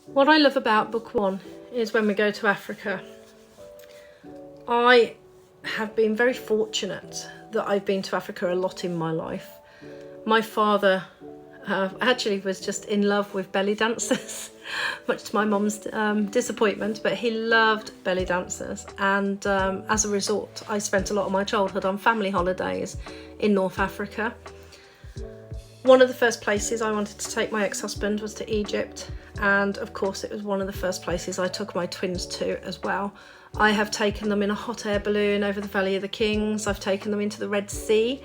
What I love about book one is when we go to Africa. I have been very fortunate that I've been to Africa a lot in my life. My father actually was just in love with belly dancers, much to my mum's disappointment, but he loved belly dancers. And as a result, I spent a lot of my childhood on family holidays in North Africa. One of the first places I wanted to take my ex-husband was to Egypt, and of course it was one of the first places I took my twins to as well. I have taken them in a hot air balloon over the Valley of the Kings. I've taken them into the Red Sea,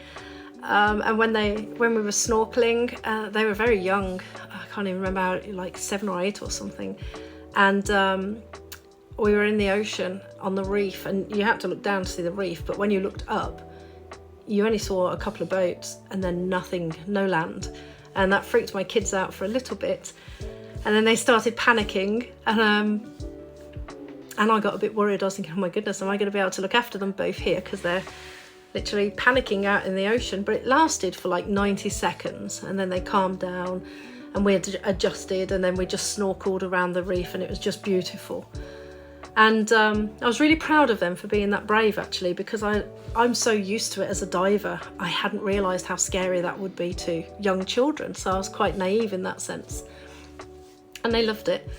and when we were snorkeling, they were very young. I can't even remember how, like 7 or 8 or something, and we were in the ocean on the reef, and you had to look down to see the reef, but when you looked up, you only saw a couple of boats and then nothing, no land. And that freaked my kids out for a little bit. And then they started panicking, and I got a bit worried. I was thinking, oh my goodness, am I going to be able to look after them both here? Because they're literally panicking out in the ocean. But it lasted for like 90 seconds, and then they calmed down and we adjusted, and then we just snorkeled around the reef, and it was just beautiful. And I was really proud of them for being that brave, actually, because I'm so used to it as a diver. I hadn't realised how scary that would be to young children, so I was quite naive in that sense. And they loved it.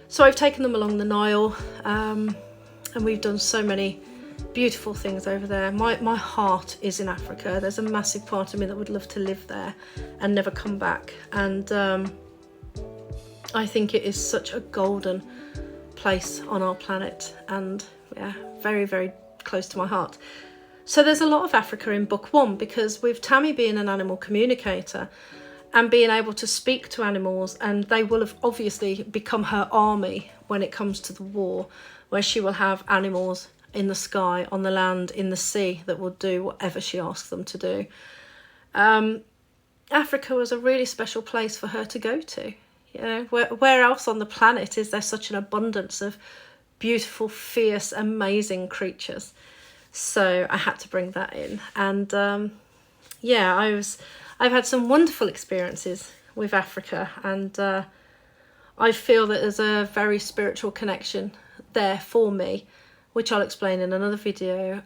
So I've taken them along the Nile, and we've done so many beautiful things over there. My heart is in Africa. There's a massive part of me that would love to live there and never come back. And I think it is such a golden place on our planet, and yeah, very, very close to my heart. So there's a lot of Africa in book one, because with Tammy being an animal communicator and being able to speak to animals, and they will have obviously become her army when it comes to the war, where she will have animals in the sky, on the land, in the sea, that will do whatever she asks them to do. Africa was a really special place for her to go to. You know, where else on the planet is there such an abundance of beautiful, fierce, amazing creatures? So I had to bring that in. And yeah, I've had some wonderful experiences with Africa, and I feel that there's a very spiritual connection there for me, which I'll explain in another video,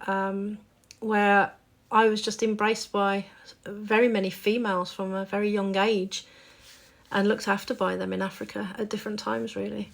where I was just embraced by very many females from a very young age and looked after by them in Africa at different times, really.